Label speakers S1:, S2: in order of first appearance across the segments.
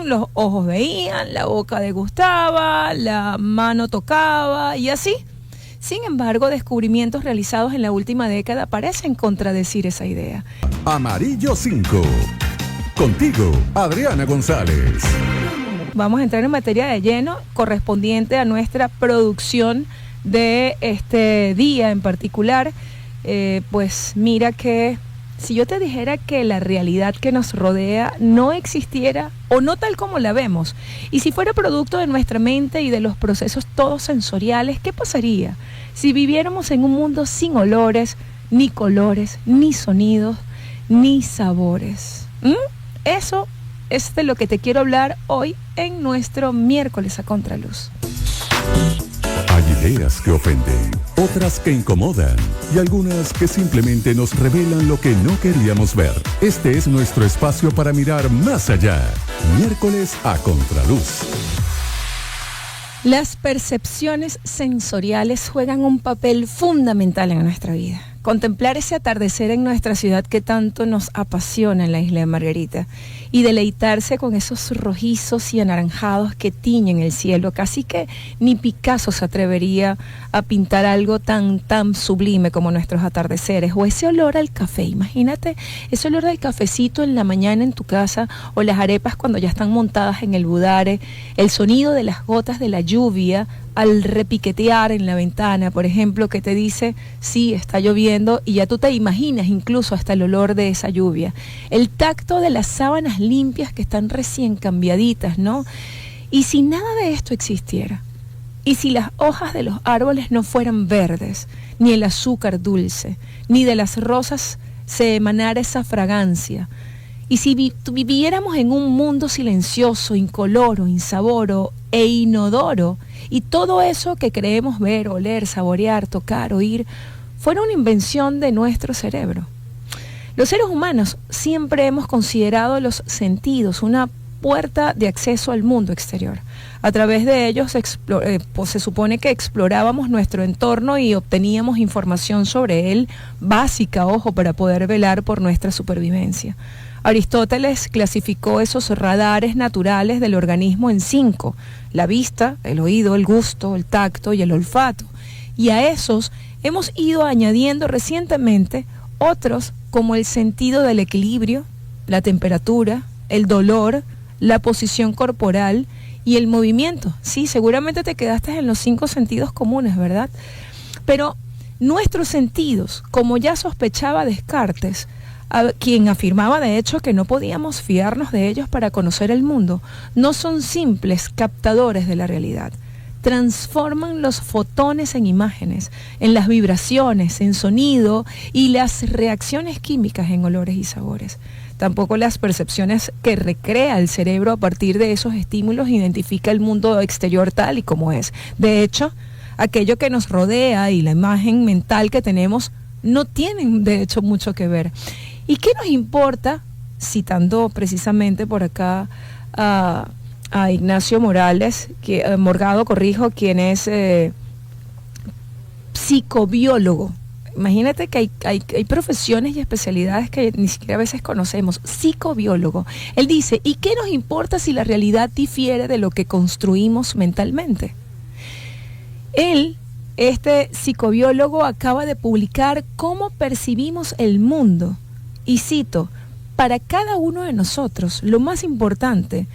S1: veían, los ojos veían, la boca degustaba, la mano tocaba y así. Sin embargo, descubrimientos realizados en la última década parecen contradecir esa idea.
S2: Amarillo 5. Contigo, Adriana González.
S1: Vamos a entrar en materia de lleno correspondiente a nuestra producción de este día en particular. Pues mira que si yo te dijera que la realidad que nos rodea no existiera o no tal como la vemos, y si fuera producto de nuestra mente y de los procesos todos sensoriales, ¿qué pasaría si viviéramos en un mundo sin olores, ni colores, ni sonidos, ni sabores? Eso es de lo que te quiero hablar hoy en nuestro miércoles a contraluz.
S2: Hay ideas que ofenden, otras que incomodan y algunas que simplemente nos revelan lo que no queríamos ver. Este es nuestro espacio para mirar más allá. Miércoles a contraluz.
S1: Las percepciones sensoriales juegan un papel fundamental en nuestra vida. Contemplar ese atardecer en nuestra ciudad que tanto nos apasiona en la isla de Margarita y deleitarse con esos rojizos y anaranjados que tiñen el cielo, casi que ni Picasso se atrevería a pintar algo tan sublime como nuestros atardeceres, o ese olor al café. Imagínate ese olor del cafecito en la mañana en tu casa, o las arepas cuando ya están montadas en el budare, el sonido de las gotas de la lluvia al repiquetear en la ventana, por ejemplo, que te dice, sí, está lloviendo, y ya tú te imaginas incluso hasta el olor de esa lluvia. El tacto de las sábanas limpias que están recién cambiaditas, ¿no? Y si nada de esto existiera, y si las hojas de los árboles no fueran verdes, ni el azúcar dulce, ni de las rosas se emanara esa fragancia, y si viviéramos en un mundo silencioso, incoloro, insaboro e inodoro, y todo eso que creemos ver, oler, saborear, tocar, oír, fuera una invención de nuestro cerebro. Los seres humanos siempre hemos considerado los sentidos una puerta de acceso al mundo exterior. A través de ellos se supone que explorábamos nuestro entorno y obteníamos información sobre él, básica, ojo, para poder velar por nuestra supervivencia. Aristóteles clasificó esos radares naturales del organismo en 5: la vista, el oído, el gusto, el tacto y el olfato. Y a esos hemos ido añadiendo recientemente otros como el sentido del equilibrio, la temperatura, el dolor, la posición corporal y el movimiento. Sí, seguramente te quedaste en los 5 sentidos comunes, ¿verdad? Pero nuestros sentidos, como ya sospechaba Descartes, quien afirmaba de hecho que no podíamos fiarnos de ellos para conocer el mundo, no son simples captadores de la realidad. Transforman los fotones en imágenes, en las vibraciones, en sonido y las reacciones químicas en olores y sabores. Tampoco las percepciones que recrea el cerebro a partir de esos estímulos identifica el mundo exterior tal y como es. De hecho, aquello que nos rodea y la imagen mental que tenemos no tienen de hecho mucho que ver. ¿Y qué nos importa, citando precisamente por acá a Ignacio Morales, Morgado, quien es psicobiólogo? Imagínate que hay profesiones y especialidades que ni siquiera a veces conocemos. Psicobiólogo. Él dice, ¿y qué nos importa si la realidad difiere de lo que construimos mentalmente? Él, este psicobiólogo, acaba de publicar Cómo percibimos el mundo. Y cito, para cada uno de nosotros, lo más importante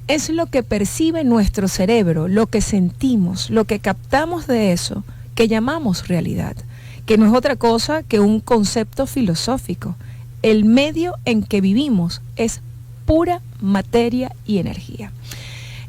S1: es lo que percibe nuestro cerebro, lo que sentimos, lo que captamos de eso, que llamamos realidad, que no es otra cosa que un concepto filosófico. El medio en que vivimos es pura materia y energía.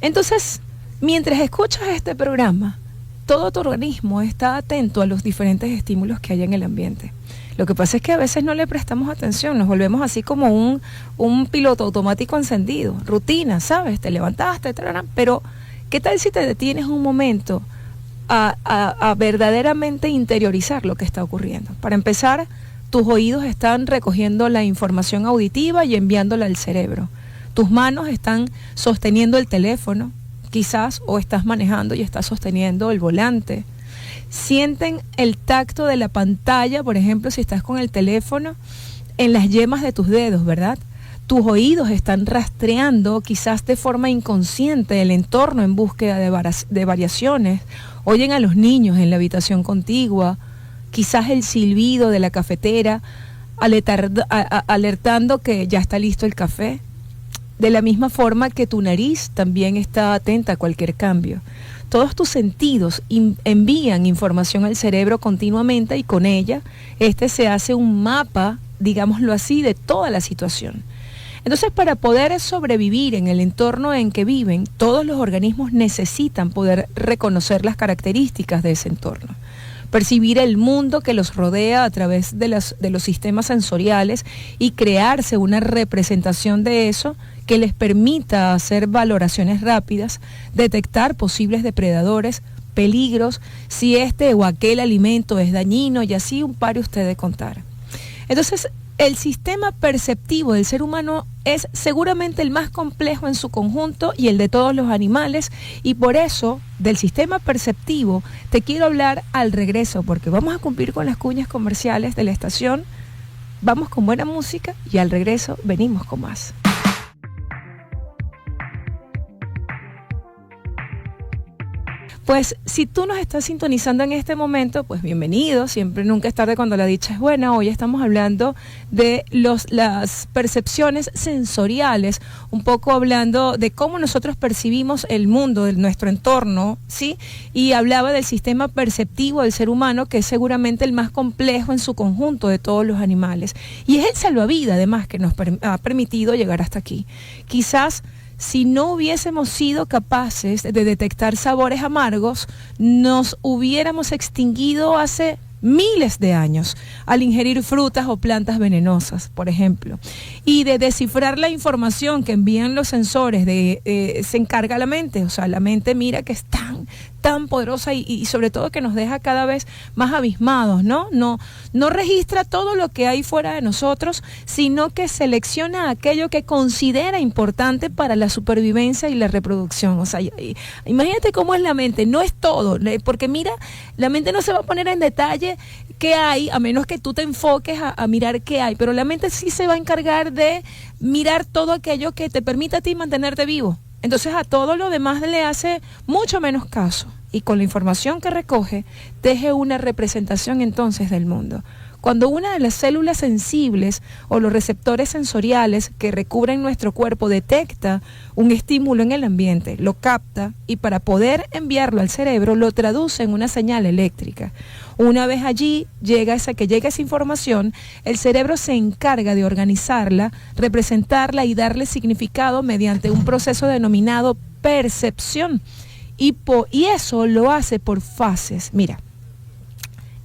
S1: Entonces, mientras escuchas este programa, todo tu organismo está atento a los diferentes estímulos que hay en el ambiente. Lo que pasa es que a veces no le prestamos atención, nos volvemos así como un piloto automático encendido, rutina, ¿sabes? Te levantaste, pero ¿qué tal si te detienes un momento a verdaderamente interiorizar lo que está ocurriendo? Para empezar, tus oídos están recogiendo la información auditiva y enviándola al cerebro. Tus manos están sosteniendo el teléfono, quizás, o estás manejando y estás sosteniendo el volante. Sienten el tacto de la pantalla, por ejemplo, si estás con el teléfono, en las yemas de tus dedos, ¿verdad? tus oídos están rastreando quizás de forma inconsciente el entorno en búsqueda de variaciones. Oyen a los niños en la habitación contigua, quizás el silbido de la cafetera alertando que ya está listo el café. De la misma forma que tu nariz también está atenta a cualquier cambio. Todos tus sentidos envían información al cerebro continuamente y con ella se hace un mapa, digámoslo así, de toda la situación. Entonces, para poder sobrevivir en el entorno en que viven, todos los organismos necesitan poder reconocer las características de ese entorno, percibir el mundo que los rodea a través de los sistemas sensoriales y crearse una representación de eso que les permita hacer valoraciones rápidas, detectar posibles depredadores, peligros, si este o aquel alimento es dañino y así un par usted de contar. Entonces, el sistema perceptivo del ser humano es seguramente el más complejo en su conjunto y el de todos los animales, y por eso del sistema perceptivo te quiero hablar al regreso, porque vamos a cumplir con las cuñas comerciales de la estación, vamos con buena música y al regreso venimos con más. Pues si tú nos estás sintonizando en este momento, pues bienvenido, siempre nunca es tarde cuando la dicha es buena. Hoy estamos hablando de las percepciones sensoriales, un poco hablando de cómo nosotros percibimos el mundo, de nuestro entorno, ¿sí? Y hablaba del sistema perceptivo del ser humano, que es seguramente el más complejo en su conjunto de todos los animales. Y es el salvavidas, además, que nos ha permitido llegar hasta aquí. Quizás si no hubiésemos sido capaces de detectar sabores amargos, nos hubiéramos extinguido hace miles de años al ingerir frutas o plantas venenosas, por ejemplo. Y de descifrar la información que envían los sensores, se encarga la mente. O sea, la mente mira que es tan poderosa y sobre todo que nos deja cada vez más abismados, ¿no? No registra todo lo que hay fuera de nosotros, sino que selecciona aquello que considera importante para la supervivencia y la reproducción. O sea, imagínate cómo es la mente, no es todo, porque mira, la mente no se va a poner en detalle qué hay, a menos que tú te enfoques a mirar qué hay, pero la mente sí se va a encargar de mirar todo aquello que te permita a ti mantenerte vivo. Entonces a todo lo demás le hace mucho menos caso y con la información que recoge teje una representación entonces del mundo. Cuando una de las células sensibles o los receptores sensoriales que recubren nuestro cuerpo detecta un estímulo en el ambiente, lo capta y para poder enviarlo al cerebro lo traduce en una señal eléctrica. Una vez allí llega esa información, el cerebro se encarga de organizarla, representarla y darle significado mediante un proceso denominado percepción. Y eso lo hace por fases. Mira,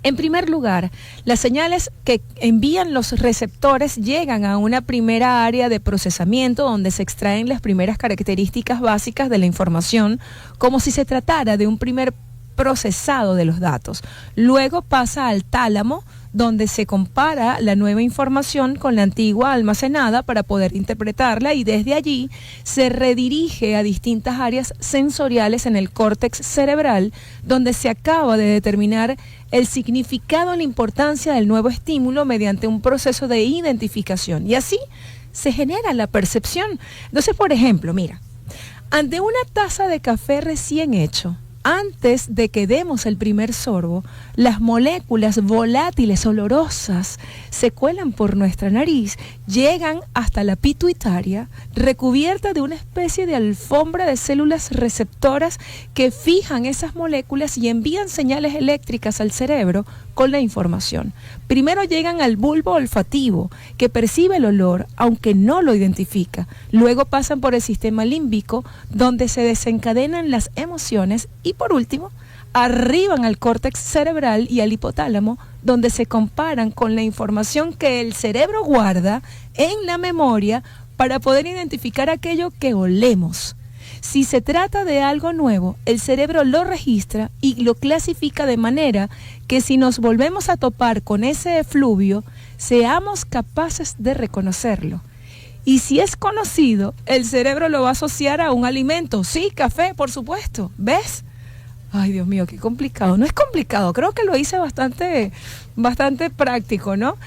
S1: en primer lugar, las señales que envían los receptores llegan a una primera área de procesamiento donde se extraen las primeras características básicas de la información, como si se tratara de un primer procesado de los datos. Luego pasa al tálamo, donde se compara la nueva información con la antigua almacenada para poder interpretarla y desde allí se redirige a distintas áreas sensoriales en el córtex cerebral, donde se acaba de determinar el significado y la importancia del nuevo estímulo mediante un proceso de identificación. Y así se genera la percepción. Entonces, por ejemplo, mira, ante una taza de café recién hecho, antes de que demos el primer sorbo, las moléculas volátiles olorosas se cuelan por nuestra nariz, llegan hasta la pituitaria, recubierta de una especie de alfombra de células receptoras que fijan esas moléculas y envían señales eléctricas al cerebro con la información. Primero llegan al bulbo olfativo, que percibe el olor, aunque no lo identifica. Luego pasan por el sistema límbico, donde se desencadenan las emociones y por último, arriban al córtex cerebral y al hipotálamo, donde se comparan con la información que el cerebro guarda en la memoria para poder identificar aquello que olemos. Si se trata de algo nuevo, el cerebro lo registra y lo clasifica de manera que si nos volvemos a topar con ese efluvio, seamos capaces de reconocerlo. Y si es conocido, el cerebro lo va a asociar a un alimento. Sí, café, por supuesto. ¿Ves? Ay, Dios mío, qué complicado. No es complicado, creo que lo hice bastante práctico, ¿no?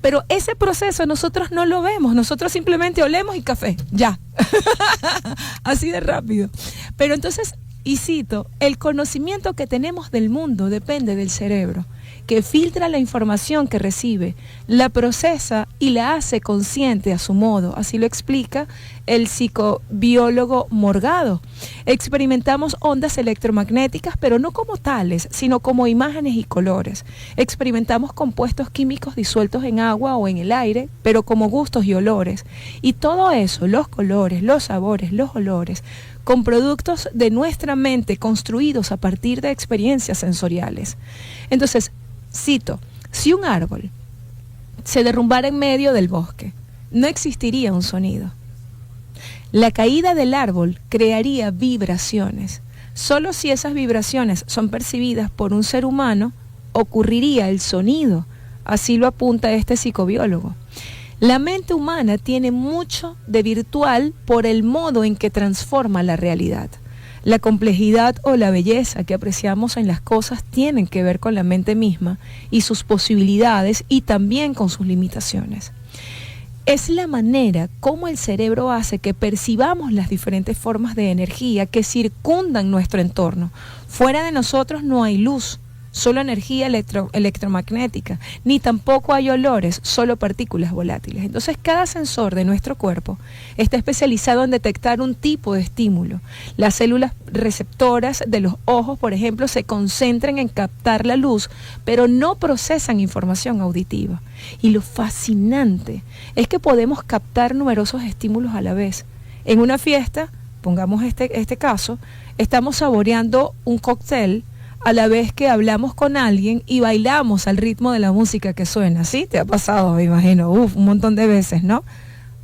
S1: Pero ese proceso nosotros no lo vemos, nosotros simplemente olemos y café, ya. Así de rápido. Pero entonces, y cito, el conocimiento que tenemos del mundo depende del cerebro, que filtra la información que recibe, la procesa y la hace consciente a su modo. Así lo explica el psicobiólogo Morgado. Experimentamos ondas electromagnéticas, pero no como tales, sino como imágenes y colores. Experimentamos compuestos químicos disueltos en agua o en el aire, pero como gustos y olores. Y todo eso, los colores, los sabores, los olores, con productos de nuestra mente construidos a partir de experiencias sensoriales. Entonces, cito, si un árbol se derrumbara en medio del bosque, no existiría un sonido. La caída del árbol crearía vibraciones. Solo si esas vibraciones son percibidas por un ser humano, ocurriría el sonido. Así lo apunta este psicobiólogo. La mente humana tiene mucho de virtual por el modo en que transforma la realidad. La complejidad o la belleza que apreciamos en las cosas tienen que ver con la mente misma y sus posibilidades y también con sus limitaciones. Es la manera como el cerebro hace que percibamos las diferentes formas de energía que circundan nuestro entorno. Fuera de nosotros no hay luz, solo energía electromagnética, ni tampoco hay olores, solo partículas volátiles. Entonces cada sensor de nuestro cuerpo está especializado en detectar un tipo de estímulo. Las células receptoras de los ojos, por ejemplo, se concentran en captar la luz, pero no procesan información auditiva. Y lo fascinante es que podemos captar numerosos estímulos a la vez. En una fiesta, pongamos este caso, estamos saboreando un cóctel a la vez que hablamos con alguien y bailamos al ritmo de la música que suena. ¿Sí? Te ha pasado, me imagino, un montón de veces, ¿no?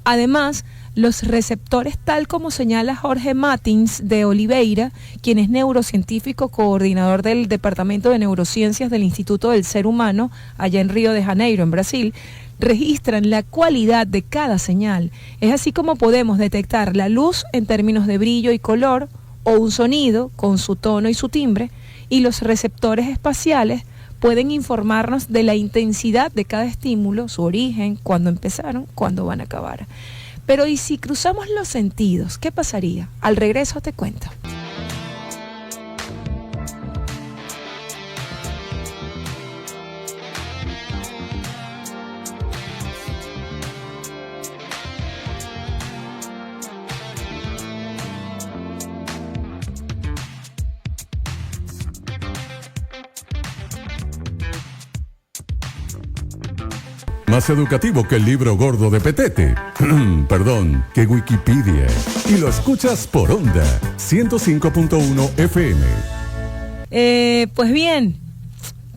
S1: Además, los receptores, tal como señala Jorge Matins de Oliveira, quien es neurocientífico, coordinador del Departamento de Neurociencias del Instituto del Ser Humano, allá en Río de Janeiro, en Brasil, registran la cualidad de cada señal. Es así como podemos detectar la luz en términos de brillo y color, o un sonido con su tono y su timbre, y los receptores espaciales pueden informarnos de la intensidad de cada estímulo, su origen, cuándo empezaron, cuándo van a acabar. Pero ¿y si cruzamos los sentidos? ¿Qué pasaría? Al regreso te cuento.
S2: Más educativo que el libro gordo de Petete. Perdón, que Wikipedia. Y lo escuchas por Onda 105.1 FM.
S1: Pues bien,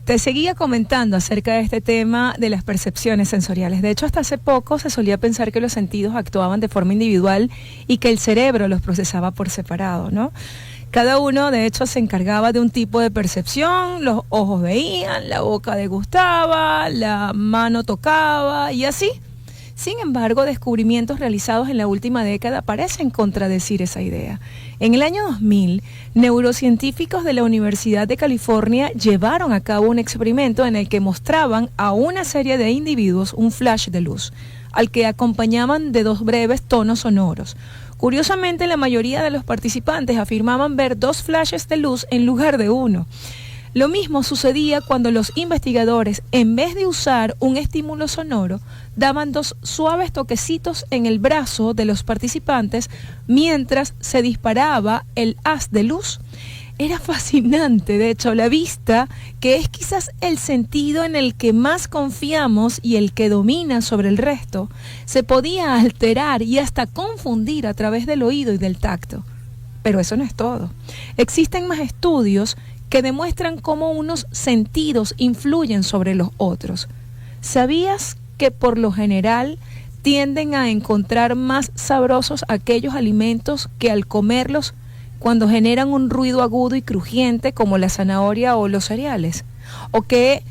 S1: te seguía comentando acerca de este tema de las percepciones sensoriales. De hecho, hasta hace poco se solía pensar que los sentidos actuaban de forma individual y que el cerebro los procesaba por separado, ¿no? Cada uno, de hecho, se encargaba de un tipo de percepción, los ojos veían, la boca degustaba, la mano tocaba y así. Sin embargo, descubrimientos realizados en la última década parecen contradecir esa idea. En el año 2000, neurocientíficos de la Universidad de California llevaron a cabo un experimento en el que mostraban a una serie de individuos un flash de luz, al que acompañaban de 2 breves tonos sonoros. Curiosamente, la mayoría de los participantes afirmaban ver 2 flashes de luz en lugar de 1. Lo mismo sucedía cuando los investigadores, en vez de usar un estímulo sonoro, daban 2 suaves toquecitos en el brazo de los participantes mientras se disparaba el haz de luz. Era fascinante, de hecho, la vista, que es quizás el sentido en el que más confiamos y el que domina sobre el resto, se podía alterar y hasta confundir a través del oído y del tacto. Pero eso no es todo. Existen más estudios que demuestran cómo unos sentidos influyen sobre los otros. ¿Sabías que por lo general tienden a encontrar más sabrosos aquellos alimentos que al comerlos cuando generan un ruido agudo y crujiente como la zanahoria o los cereales? ¿O qué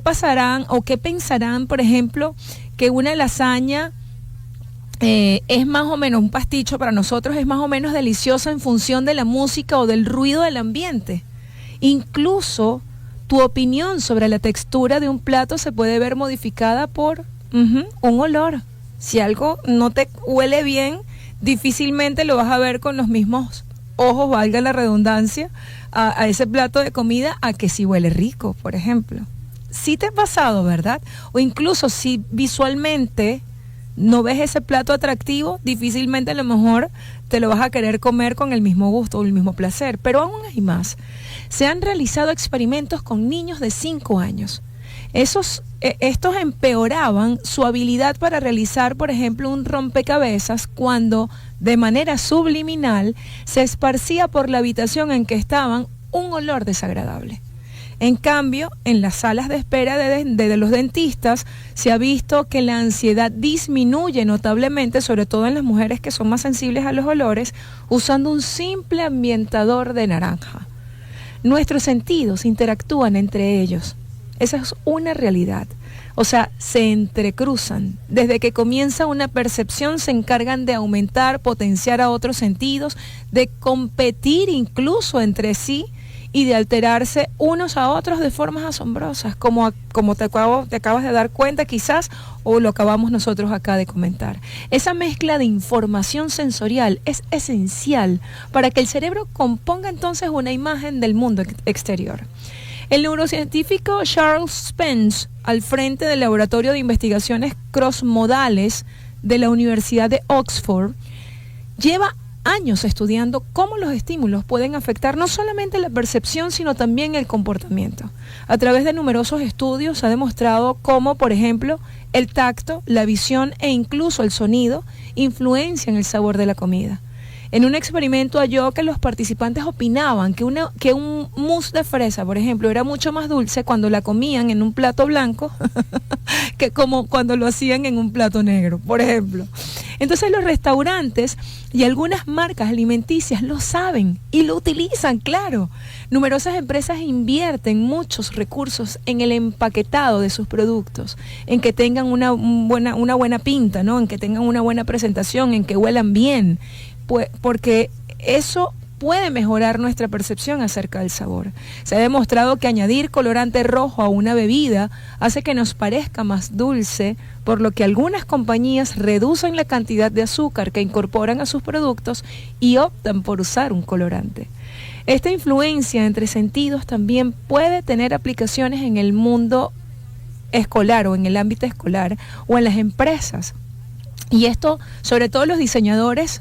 S1: pasarán o qué pensarán, por ejemplo, que una lasaña es más o menos un pasticho para nosotros, es más o menos deliciosa en función de la música o del ruido del ambiente? Incluso tu opinión sobre la textura de un plato se puede ver modificada por Un olor. Si algo no te huele bien, difícilmente lo vas a ver con los mismos ojos, valga la redundancia, a ese plato de comida, a que si huele rico, por ejemplo. Sí te ha pasado, ¿verdad? O incluso si visualmente no ves ese plato atractivo, difícilmente a lo mejor te lo vas a querer comer con el mismo gusto o el mismo placer. Pero aún hay más. Se han realizado experimentos con niños de 5 años. Estos empeoraban su habilidad para realizar, por ejemplo, un rompecabezas cuando, de manera subliminal, se esparcía por la habitación en que estaban un olor desagradable. En cambio, en las salas de espera de los dentistas se ha visto que la ansiedad disminuye notablemente, sobre todo en las mujeres que son más sensibles a los olores, usando un simple ambientador de naranja. Nuestros sentidos interactúan entre ellos. Esa es una realidad. O sea, se entrecruzan. Desde que comienza una percepción se encargan de aumentar, potenciar a otros sentidos, de competir incluso entre sí y de alterarse unos a otros de formas asombrosas, como te acabas de dar cuenta quizás, o lo acabamos nosotros acá de comentar. Esa mezcla de información sensorial es esencial para que el cerebro componga entonces una imagen del mundo exterior. El neurocientífico Charles Spence, al frente del Laboratorio de Investigaciones Crossmodales de la Universidad de Oxford, lleva años estudiando cómo los estímulos pueden afectar no solamente la percepción, sino también el comportamiento. A través de numerosos estudios se ha demostrado cómo, por ejemplo, el tacto, la visión e incluso el sonido influencian el sabor de la comida. En un experimento halló que los participantes opinaban que un mousse de fresa, por ejemplo, era mucho más dulce cuando la comían en un plato blanco que como cuando lo hacían en un plato negro, por ejemplo. Entonces los restaurantes y algunas marcas alimenticias lo saben y lo utilizan, claro. Numerosas empresas invierten muchos recursos en el empaquetado de sus productos, en que tengan una buena pinta, ¿no? En que tengan una buena presentación, en que huelan bien, porque eso puede mejorar nuestra percepción acerca del sabor. Se ha demostrado que añadir colorante rojo a una bebida hace que nos parezca más dulce, por lo que algunas compañías reducen la cantidad de azúcar que incorporan a sus productos y optan por usar un colorante. Esta influencia entre sentidos también puede tener aplicaciones en el mundo escolar o en el ámbito escolar o en las empresas. Y esto, sobre todo los diseñadores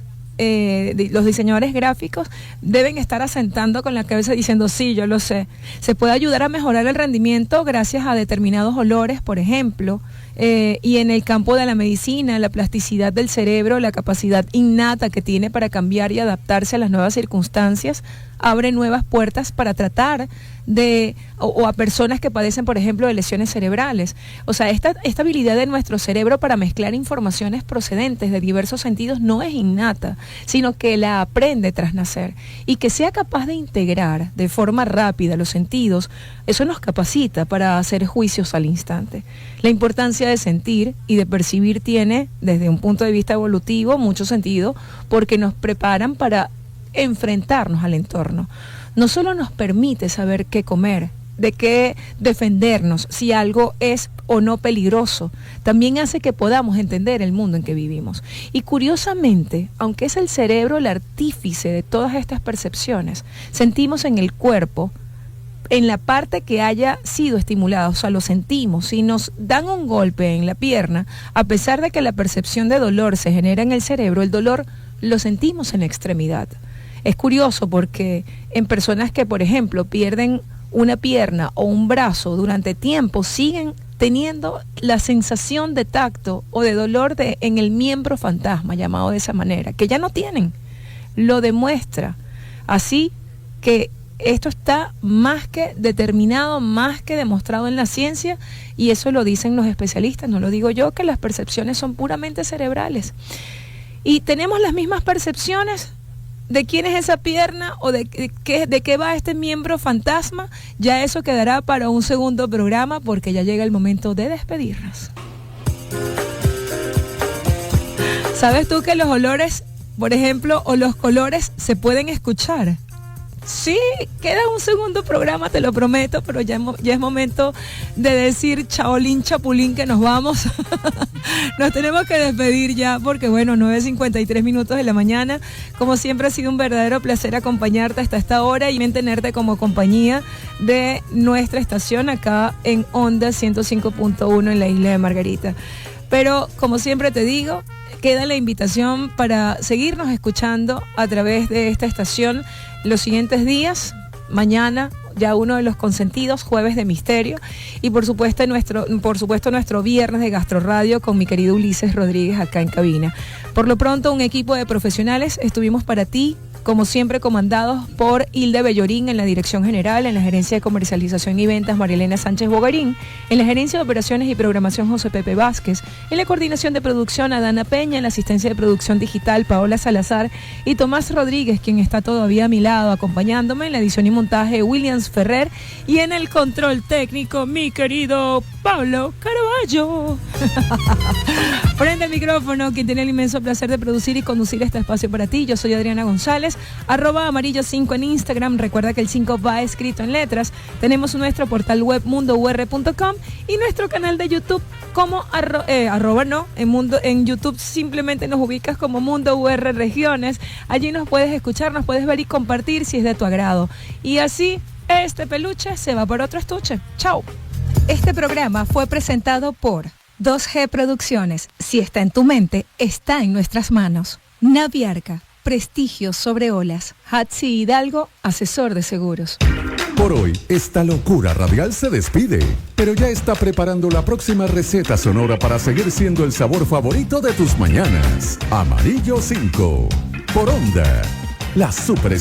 S1: gráficos deben estar asentando con la cabeza diciendo, sí, yo lo sé. Se puede ayudar a mejorar el rendimiento gracias a determinados olores, por ejemplo, y en el campo de la medicina, la plasticidad del cerebro, la capacidad innata que tiene para cambiar y adaptarse a las nuevas circunstancias, abre nuevas puertas para tratar o a personas que padecen, por ejemplo, de lesiones cerebrales. O sea, esta habilidad de nuestro cerebro para mezclar informaciones procedentes de diversos sentidos no es innata, sino que la aprende tras nacer. Y que sea capaz de integrar de forma rápida los sentidos, eso nos capacita para hacer juicios al instante. La importancia de sentir y de percibir tiene, desde un punto de vista evolutivo, mucho sentido, porque nos preparan para enfrentarnos al entorno. No solo nos permite saber qué comer, de qué defendernos, si algo es o no peligroso, también hace que podamos entender el mundo en que vivimos. Y curiosamente, aunque es el cerebro el artífice de todas estas percepciones, sentimos en el cuerpo, en la parte que haya sido estimulada, o sea, lo sentimos. Si nos dan un golpe en la pierna, a pesar de que la percepción de dolor se genera en el cerebro, el dolor lo sentimos en la extremidad. Es curioso porque en personas que, por ejemplo, pierden una pierna o un brazo durante tiempo, siguen teniendo la sensación de tacto o de dolor en el miembro fantasma, llamado de esa manera, que ya no tienen. Lo demuestra. Así que esto está más que determinado, más que demostrado en la ciencia, y eso lo dicen los especialistas, no lo digo yo, que las percepciones son puramente cerebrales. Y tenemos las mismas percepciones de quién es esa pierna o de qué va este miembro fantasma. Ya eso quedará para un segundo programa, porque ya llega el momento de despedirnos. ¿Sabes tú que los olores, por ejemplo, o los colores se pueden escuchar? Sí, queda un segundo programa, te lo prometo, pero ya es momento de decir chaolín chapulín que nos vamos. Nos tenemos que despedir ya porque bueno, 9:53 minutos de la mañana. Como siempre ha sido un verdadero placer acompañarte hasta esta hora y tenerte como compañía de nuestra estación acá en Onda 105.1 en la isla de Margarita. Pero como siempre te digo, queda la invitación para seguirnos escuchando a través de esta estación los siguientes días. Mañana ya uno de los consentidos, Jueves de Misterio, y por supuesto nuestro viernes de Gastroradio con mi querido Ulises Rodríguez acá en cabina. Por lo pronto, un equipo de profesionales estuvimos para ti, como siempre comandados por Hilda Bellorín en la dirección general, en la gerencia de comercialización y ventas Marielena Sánchez Bogarín, en la gerencia de operaciones y programación José Pepe Vázquez, en la coordinación de producción Adana Peña, en la asistencia de producción digital Paola Salazar y Tomás Rodríguez, quien está todavía a mi lado acompañándome, en la edición y montaje Williams Ferrer y en el control técnico mi querido Pablo Carballo. Frente al micrófono, quien tiene el inmenso placer de producir y conducir este espacio para ti, yo soy Adriana González, @amarillo5 en Instagram. Recuerda que el 5 va escrito en letras. Tenemos nuestro portal web mundour.com y nuestro canal de YouTube como en YouTube simplemente nos ubicas como Mundo UR Regiones. Allí nos puedes escuchar, nos puedes ver y compartir si es de tu agrado. Y así, este peluche se va por otro estuche. Chao. Este programa fue presentado por 2G Producciones. Si está en tu mente, está en nuestras manos. Naviarca, prestigio sobre olas. Hatsi Hidalgo, asesor de seguros.
S2: Por hoy, esta locura radial se despide, pero ya está preparando la próxima receta sonora para seguir siendo el sabor favorito de tus mañanas. Amarillo 5, por Onda, la super